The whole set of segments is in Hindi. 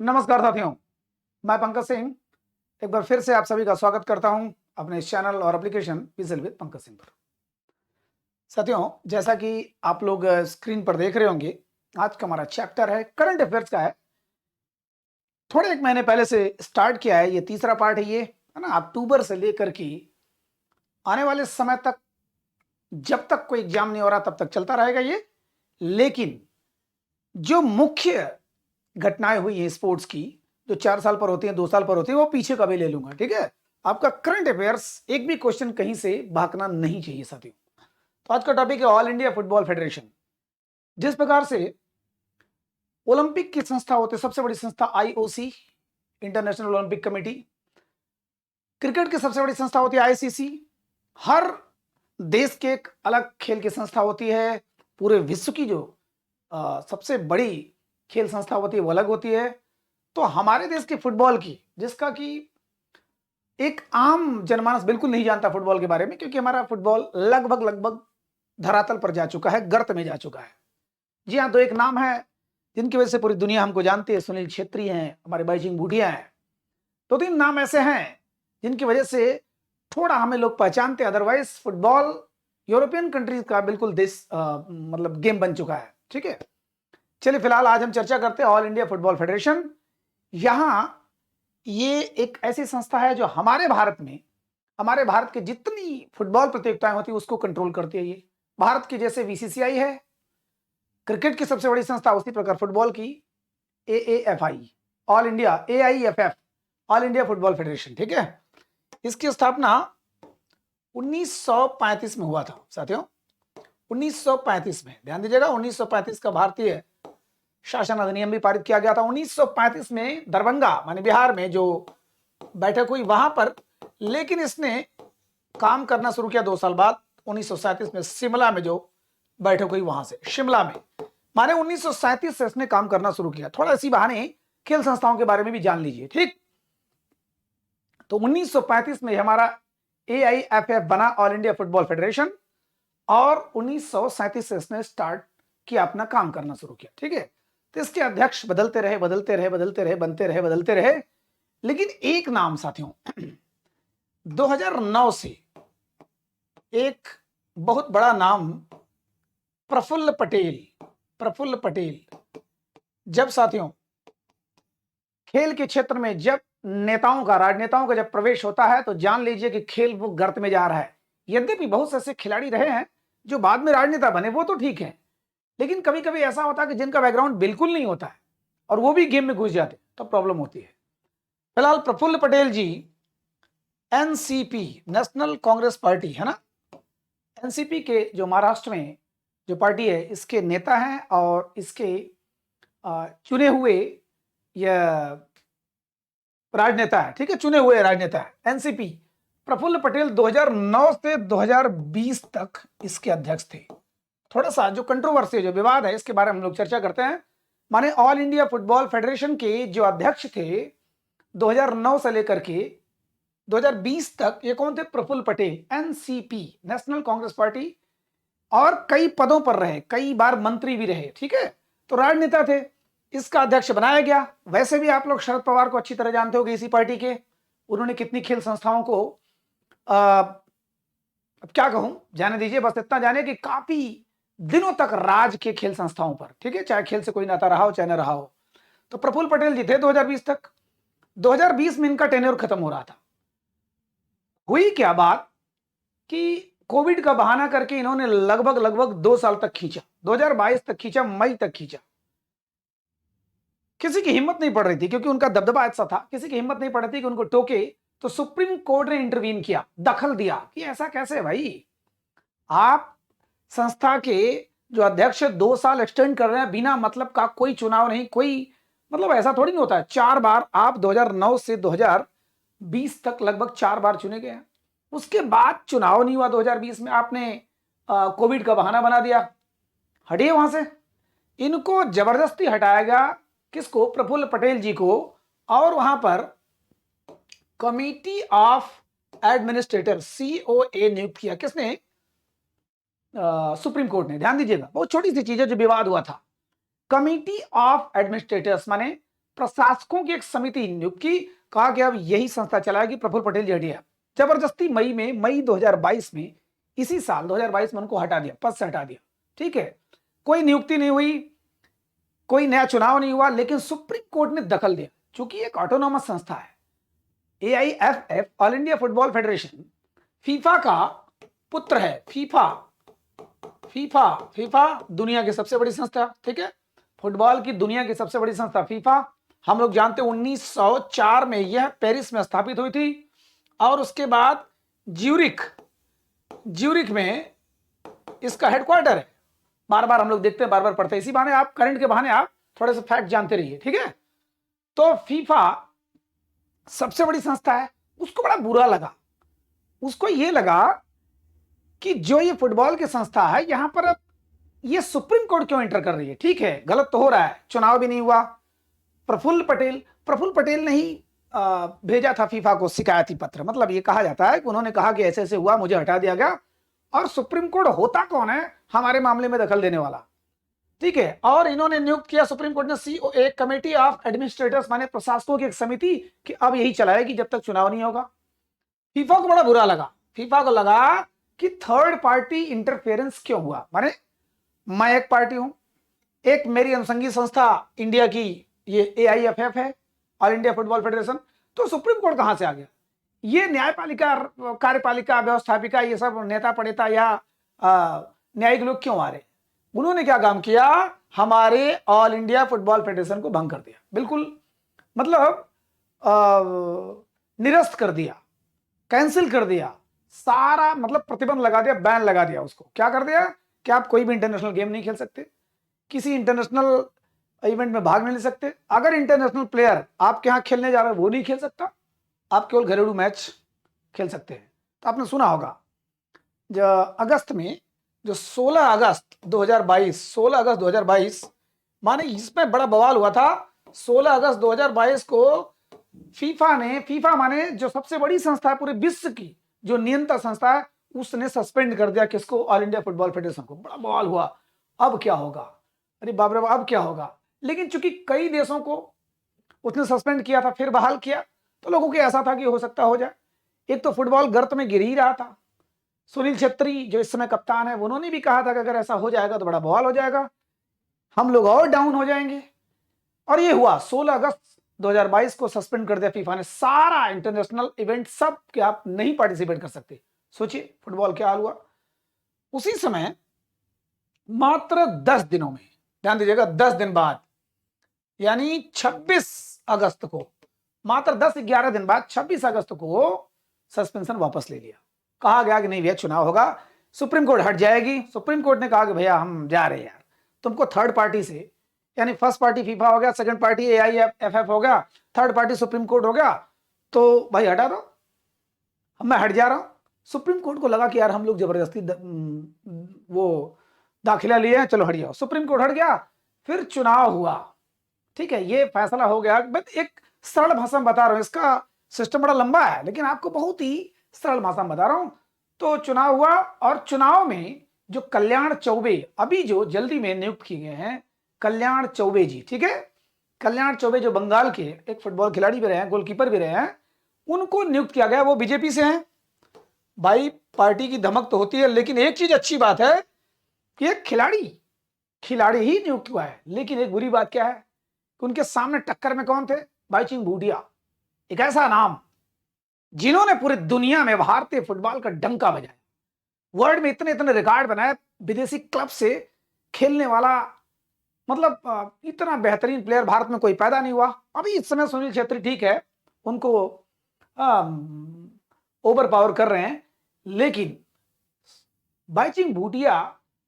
नमस्कार साथियों, मैं पंकज सिंह एक बार फिर से आप सभी का स्वागत करता हूं अपने इस चैनल और application vigil with Pankaj Singh पर। साथियों, जैसा कि आप लोग स्क्रीन पर देख रहे होंगे, आज का हमारा चैप्टर है करंट अफेयर्स का है। थोड़े एक महीने पहले से स्टार्ट किया है, ये तीसरा पार्ट है। ये है ना, अक्टूबर से लेकर के आने वाले समय तक, जब तक कोई एग्जाम नहीं हो रहा तब तक चलता रहेगा ये। लेकिन जो मुख्य घटनाएं हुई हैं स्पोर्ट्स की, जो 4 साल पर होती हैं, 2 साल पर होती है, वो पीछे का भी ले लूंगा। ठीक है, आपका करंट अफेयर्स एक भी क्वेश्चन कहीं से भागना नहीं चाहिए साथियों। तो आज का टॉपिक है ऑल इंडिया फुटबॉल फेडरेशन। जिस प्रकार से ओलंपिक की संस्था होती है, सबसे बड़ी संस्था IOC, international Olympic committee. Cricket की सबसे बड़ी संस्था होती है आईसीसी। हर देश के एक अलग खेल की संस्था होती है। पूरे विश्व की जो सबसे बड़ी खेल संस्था होती है वो अलग होती है। तो हमारे देश के फुटबॉल की, जिसका कि एक आम जनमानस बिल्कुल नहीं जानता फुटबॉल के बारे में, क्योंकि हमारा फुटबॉल लगभग लगभग धरातल पर जा चुका है, गर्त में जा चुका है। जी हाँ, तो एक नाम है जिनकी वजह से पूरी दुनिया हमको जानती है, सुनील छेत्री हैं, हमारे बाईजिंग भूटिया हैं। 2-3 नाम ऐसे हैं जिनकी वजह से थोड़ा हमें लोग पहचानते हैं। अदरवाइज फुटबॉल यूरोपियन कंट्रीज का बिल्कुल देश मतलब गेम बन चुका है। ठीक है, चलिए फिलहाल आज हम चर्चा करते हैं ऑल इंडिया फुटबॉल फेडरेशन। यहां ये एक ऐसी संस्था है जो हमारे भारत के जितनी फुटबॉल प्रतियोगिताएं होती है उसको कंट्रोल करती है। ये भारत की जैसे बीसीसीआई है क्रिकेट की सबसे बड़ी संस्था, उसी प्रकार फुटबॉल की AAFI, All India, AIFF, All India Football Federation. ठीक है, इसकी स्थापना 1935 में हुआ था साथियों। 1935 में, ध्यान दीजिएगा, 1935 का भारतीय शासन अधिनियम भी पारित किया गया था। 1935 में दरभंगा माने बिहार में जो बैठक हुई वहां पर, लेकिन इसने काम करना शुरू किया 2 साल बाद 1937 में शिमला में जो बैठक हुई वहां से, शिमला में माने 1937 से इसने काम करना शुरू किया। थोड़ा इसी बहाने खेल संस्थाओं के बारे में भी जान लीजिए। ठीक, तो 1935 में हमारा एआईएफएफ बना, ऑल इंडिया फुटबॉल फेडरेशन, और 1937 से इसने स्टार्ट किया, अपना काम करना शुरू किया। ठीक है, तो इसके अध्यक्ष बदलते रहे, बनते रहे, बदलते रहे। लेकिन एक नाम साथियों 2009 से एक बहुत बड़ा नाम, प्रफुल्ल पटेल। जब साथियों खेल के क्षेत्र में जब राजनेताओं का जब प्रवेश होता है तो जान लीजिए कि खेल वो गर्त में जा रहा है। यद्यपि बहुत से ऐसे खिलाड़ी रहे हैं जो बाद में राजनेता बने, वो तो ठीक है, लेकिन कभी कभी ऐसा होता है कि जिनका बैकग्राउंड बिल्कुल नहीं होता है और वो भी गेम में घुस जाते, तो प्रॉब्लम होती है। फिलहाल प्रफुल्ल पटेल जी एनसीपी, नेशनल कांग्रेस पार्टी है ना, एनसीपी के जो महाराष्ट्र में जो पार्टी है, इसके नेता हैं और इसके चुने हुए यह राजनेता है। ठीक है, चुने हुए राजनेता है एनसीपी। प्रफुल्ल पटेल 2009 से 2020 तक इसके अध्यक्ष थे। थोड़ा सा जो कंट्रोवर्सी है, जो विवाद है, इसके बारे में हम लोग चर्चा करते हैं। माने ऑल इंडिया फुटबॉल फेडरेशन के जो अध्यक्ष थे 2009 से लेकर के 2020 तक, ये कौन थे? Praful Patel, NCP, National Congress Party, और कई पदों पर रहे, कई बार मंत्री भी रहे। ठीक है, तो राजनेता थे, इसका अध्यक्ष बनाया गया। वैसे भी आप लोग शरद पवार को अच्छी तरह जानते हो, इसी पार्टी के। उन्होंने कितनी खेल संस्थाओं को अब क्या कहूं, जाने दीजिए, बस इतना जाने कि काफी दिनों तक राज के खेल संस्थाओं पर, ठीक है, चाहे खेल से कोई नाता रहा हो चाहे न रहा हो। तो प्रफुल्ल पटेल जी थे 2020 तक। 2020 में इनका टेन्योर खत्म हो रहा था। हुई क्या बात कि कोविड का बहाना करके इन्होंने लगभग लगभग 2 साल तक खींचा, 2022 तक खींचा, मई तक खींचा। किसी की हिम्मत नहीं पड़ रही थी, क्योंकि उनका दबदबा ऐसा था, किसी की हिम्मत नहीं पड़ रही थी कि उनको टोके। तो सुप्रीम कोर्ट ने इंटरवीन किया, दखल दिया कि ऐसा कैसे भाई, आप संस्था के जो अध्यक्ष 2 साल एक्सटेंड कर रहे हैं बिना मतलब का, कोई चुनाव नहीं, कोई मतलब ऐसा थोड़ी नहीं होता है। 4 बार आप 2009 से 2020 तक लगभग 4 बार चुने गए हैं। उसके बाद चुनाव नहीं हुआ 2020 में, आपने कोविड का बहाना बना दिया। हटिए वहां से, इनको जबरदस्ती हटाया गया। किसको? प्रफुल्ल पटेल जी को। और वहां पर कमिटी ऑफ एडमिनिस्ट्रेटर, सीओए, नियुक्त किया। किसने? सुप्रीम कोर्ट ने। ध्यान दीजिएगा, बहुत छोटी सी चीज है जो विवाद हुआ था। कमिटी ऑफ एडमिनिस्ट्रेटर्स माने प्रशासकों की एक समिति नियुक्त की, कहा कि अब यही संस्था चलाएगी प्रफुल्ल पटेल जी हटिया। जबरदस्ती मई 2022 में, इसी साल 2022 में उनको हटा दिया, पद से हटा दिया। ठीक है, कोई नियुक्ति नहीं हुई, कोई नया चुनाव नहीं हुआ, लेकिन सुप्रीम कोर्ट ने दखल दिया। चूंकि एक ऑटोनॉमस संस्था है, AIFF, all India Football federation, FIFA का पुत्र है। फीफा दुनिया की सबसे बड़ी संस्था, ठीक है, फुटबॉल की दुनिया की सबसे बड़ी संस्था फीफा। हम लोग जानते हैं 1904 में यह पेरिस में स्थापित हुई थी, और उसके बाद ज्यूरिख में इसका हेडक्वार्टर है। बार बार हम लोग देखते हैं, बार बार पढ़ते हैं, इसी बहाने आप, करंट के बहाने आप थोड़े से फैक्ट जानते रहिए, ठीक है। तो फीफा सबसे बड़ी संस्था है, उसको बड़ा बुरा लगा। उसको यह लगा कि जो ये फुटबॉल की संस्था है, यहां पर अब ये सुप्रीम कोर्ट क्यों एंटर कर रही है। ठीक है, गलत तो हो रहा है, चुनाव भी नहीं हुआ। प्रफुल्ल पटेल ने ही भेजा था फीफा को शिकायती पत्र। मतलब ये कहा जाता है कि उन्होंने कहा कि ऐसे ऐसे हुआ, मुझे हटा दिया गया। और सुप्रीम कोर्ट होता कौन है हमारे मामले में दखल देने वाला, ठीक है। और इन्होंने नियुक्त किया, सुप्रीम कोर्ट ने COA, कमेटी ऑफ एडमिनिस्ट्रेटर्स, माने प्रशासकों की एक समिति, कि अब यही चलाएगी जब तक चुनाव नहीं होगा। फीफा को बड़ा बुरा लगा। फीफा को लगा कि थर्ड पार्टी इंटरफेरेंस क्यों हुआ। माने मैं एक पार्टी हूं, एक मेरी अनुषंगी संस्था इंडिया की ये AIFF है, ऑल इंडिया फुटबॉल फेडरेशन, तो सुप्रीम कोर्ट कहां से आ गया। ये न्यायपालिका, कार्यपालिका, व्यवस्थापिका, ये सब नेता पड़ेता या न्यायिक लोग क्यों आ रहे। उन्होंने क्या काम किया, हमारे ऑल इंडिया फुटबॉल फेडरेशन को भंग कर दिया, बिल्कुल मतलब निरस्त कर दिया, कैंसिल कर दिया, सारा मतलब प्रतिबंध लगा दिया, बैन लगा दिया उसको। क्या कर दिया कि आप कोई भी इंटरनेशनल गेम नहीं खेल सकते, किसी इंटरनेशनल इवेंट में भाग नहीं ले सकते। अगर इंटरनेशनल प्लेयर आपके यहां खेलने जा रहा है, वो नहीं खेल सकता, आप केवल घरेलू मैच खेल सकते हैं। तो आपने सुना होगा जो अगस्त में, जो 16 अगस्त 2022 माने इसमें बड़ा बवाल हुआ था। 16 अगस्त 2022 को फीफा माने जो सबसे बड़ी संस्था है पूरे विश्व की, जो नियंत्रण संस्था है, उसने सस्पेंड कर दिया किसको, ऑल इंडिया फुटबॉल फेडरेशन को। बड़ा बवाल हुआ, अब क्या होगा, अरे बाप रे अब क्या होगा। लेकिन चूंकि कई देशों को उसने सस्पेंड किया था, फिर बहाल किया, तो लोगों को ऐसा था कि हो सकता हो जाए। एक तो फुटबॉल गर्त में गिर ही रहा था। सुनील छेत्री जो इस समय कप्तान है, उन्होंने भी कहा था कि अगर ऐसा हो जाएगा तो बड़ा बवाल हो जाएगा, हम लोग और डाउन हो जाएंगे। और ये हुआ, 16 अगस्त 2022 को सस्पेंड कर दिया फीफा ने सारा इंटरनेशनल इवेंट, सब कि आप नहीं पार्टिसिपेट कर सकते। सोचिए फुटबॉल क्या हाल हुआ। उसी समय मात्र 10 दिनों में, ध्यान दीजिएगा, 10 दिन बाद, यानी 26 अगस्त को, मात्र 10-11 दिन बाद 26 अगस्त को सस्पेंशन वापस ले लिया। कहा गया कि नहीं भैया चुनाव होगा, सुप्रीम कोर्ट हट जाएगी। सुप्रीम कोर्ट ने कहा कि भैया हम जा रहे हैं यार, तुमको थर्ड पार्टी से, यानी फर्स्ट पार्टी फीफा हो गया, सेकंड पार्टी AIFF हो गया, थर्ड पार्टी सुप्रीम कोर्ट हो गया, तो भाई हटा दो, मैं हट जा रहा हूं। सुप्रीम कोर्ट को लगा कि यार हम लोग जबरदस्ती वो दाखिला लिए हैं, चलो हट जाओ। सुप्रीम कोर्ट हट गया, फिर चुनाव हुआ। ठीक है, ये फैसला हो गया। मैं एक सरल भाषा में बता रहा हूं, इसका सिस्टम बड़ा लंबा है, लेकिन आपको बहुत ही सरल भाषा में बता रहा हूं। तो चुनाव हुआ, और चुनाव में जो कल्याण चौबे, अभी जो जल्दी में नियुक्त किए गए हैं, कल्याण चौबे जी, ठीक है, कल्याण चौबे जो बंगाल के एक फुटबॉल खिलाड़ी भी रहे हैं, गोलकीपर भी रहे हैं, उनको नियुक्त किया गया। वो बीजेपी से हैं। भाई पार्टी की धमक तो होती है, लेकिन एक चीज अच्छी बात है कि एक खिलाड़ी ही नियुक्त हुआ है। लेकिन एक बुरी बात क्या है कि उनके सामने टक्कर में कौन थे, बाईचुंग भूटिया, एक ऐसा नाम जिन्होंने पूरी दुनिया में भारतीय फुटबॉल का डंका बजाया, वर्ल्ड में इतने इतने रिकॉर्ड बनाए, विदेशी क्लब से खेलने वाला, मतलब इतना बेहतरीन प्लेयर भारत में कोई पैदा नहीं हुआ। अभी इस समय सुनील छेत्री ठीक है, उनको ओवर पावर कर रहे हैं, लेकिन बाईचुंग भूटिया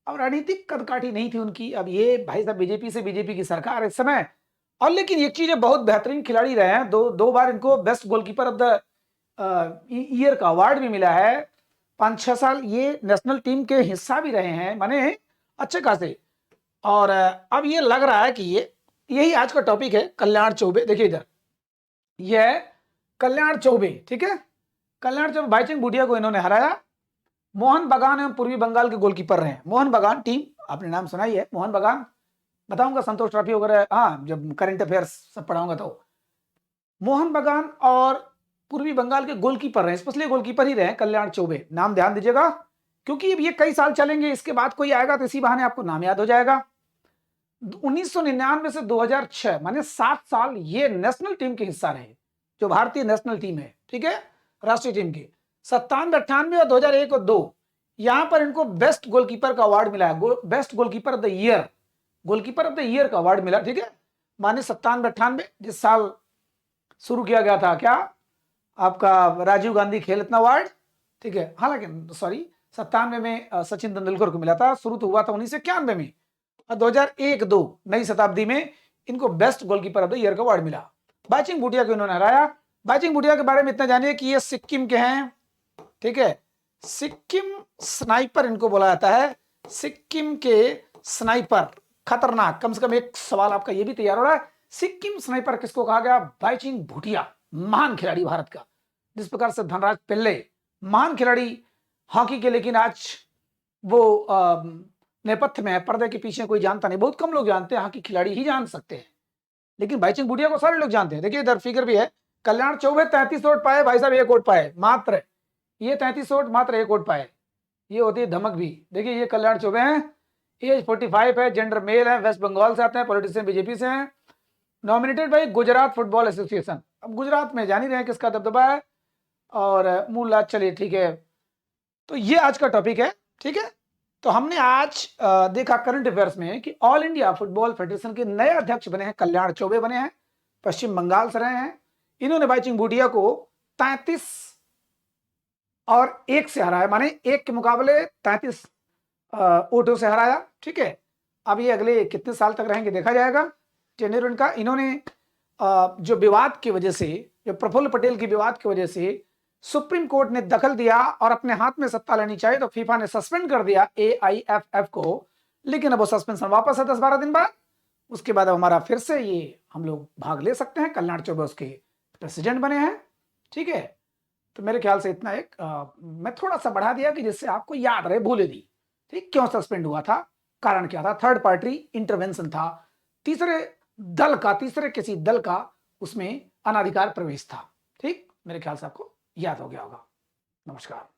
अब राजनीतिक कदकाठी नहीं थी उनकी। अब ये भाई साहब बीजेपी की सरकार इस समय। और लेकिन एक चीज है, बहुत बेहतरीन खिलाड़ी रहे हैं, दो बार इनको best goalkeeper of the year का अवार्ड भी मिला है। 5-6 साल ये नेशनल टीम के हिस्सा भी रहे हैं, माने अच्छे खासे। और अब ये लग रहा है कि यही आज का टॉपिक है, कल्याण चौबे। देखिए इधर, यह कल्याण चौबे, ठीक है, कल्याण चौबे बाईचुंग भूटिया को इन्होंने हराया। मोहन बगान एवं पूर्वी बंगाल के गोलकीपर रहे हैं। मोहन बगान टीम, आपने नाम सुना ही है, मोहन बगान बताऊंगा संतोष ट्रॉफी वगैरह, हाँ जब करंट अफेयर्स सब पढ़ाऊंगा तो। मोहन बगान और पूर्वी बंगाल के गोलकीपर रहे, स्पेशली गोलकीपर ही रहे कल्याण चौबे, नाम ध्यान दीजिएगा क्योंकि ये कई साल चलेंगे, इसके बाद कोई आएगा तो इसी बहाने आपको नाम याद हो जाएगा। 1999 से 2006 माने 7 साल ये नेशनल टीम के हिस्सा रहे, जो भारतीय नेशनल टीम है, ठीक है, राष्ट्रीय टीम की। 97, 98 और 2001 और 2 यहां पर इनको बेस्ट गोलकीपर का अवार्ड मिला है, best goalkeeper of the year, goalkeeper of the year का अवार्ड मिला, ठीक है। माने 97, 98 जिस साल शुरू किया गया था क्या आपका राजीव गांधी खेल रत्न अवार्ड, ठीक है, हालांकि सॉरी 97 में सचिन तेंदुलकर को मिला था, शुरू तो हुआ था 1991 में, और 2001-2 नई शताब्दी में इनको best goalkeeper of the year का अवार्ड मिला। बाइचुंग भूटिया को इन्होंने हराया। बाइचुंग भूटिया के बारे में इतना जानिए कि ये सिक्किम के हैं, ठीक है, सिक्किम स्नाइपर इनको बोला जाता है, सिक्किम के स्नाइपर, खतरनाक। कम से कम एक सवाल आपका ये भी तैयार हो रहा है, सिक्किम स्नाइपर किसको कहा गया? बाइचुंग भूटिया, महान खिलाड़ी भारत का। जिस प्रकार से धनराज पिल्ले महान खिलाड़ी हॉकी के, लेकिन आज वो नेपथ्य में है, पर्दे के पीछे कोई जानता नहीं, बहुत कम लोग जानते हैं, हॉकी खिलाड़ी ही जान सकते हैं, लेकिन बाइचुंग भूटिया को सारे लोग जानते हैं। देखिए इधर फिगर भी है, कल्याण चौबे 33 वोट पाए, भाई साहब 1 वोट पाए मात्र, ये 33 वोट मात्र 1 वोट पाए, ये होती है धमक भी। देखिए ये कल्याण चौबे हैं, एज 45 है, जेंडर मेल है, वेस्ट बंगाल से आते हैं, पॉलिटिशियन बीजेपी से हैं, nominated by Gujarat football association. अब गुजरात में जान ही रहे हैं किसका दबदबा है, और मूल राज, चलिए ठीक है। तो ये आज का टॉपिक है, ठीक है। तो हमने आज देखा करंट अफेयर्स में कि ऑल इंडिया फुटबॉल फेडरेशन के नए अध्यक्ष बने हैं कल्याण चौबे, बने हैं, पश्चिम बंगाल से रहे हैं। इन्होंने बाइचुंग भूटिया को 33 और 1 से हराया, माने 1 के मुकाबले 33 वोटों से हराया, ठीक है। अब ये अगले कितने साल तक रहेंगे देखा जाएगा, टेन्योर इनका। इन्होंने जो विवाद की वजह से, जो प्रफुल्ल पटेल की विवाद की वजह से सुप्रीम कोर्ट ने दखल दिया और अपने हाथ में सत्ता लेनी चाहिए, तो फीफा ने सस्पेंड कर दिया AIFF को, लेकिन अब वो सस्पेंशन वापस है 10-12 दिन बाद। उसके बाद अब हमारा फिर से ये हम लोग भाग ले सकते हैं, कल्याण चौबे उसके प्रेसिडेंट बने हैं, ठीक है। तो मेरे ख्याल से इतना एक मैं थोड़ा सा बढ़ा दिया कि जिससे आपको याद रहे, भूले दी, ठीक, क्यों सस्पेंड हुआ था, कारण क्या था, थर्ड पार्टी इंटरवेंशन था, तीसरे किसी दल का उसमें अनाधिकार प्रवेश था, ठीक। मेरे ख्याल से आपको याद हो गया होगा। नमस्कार।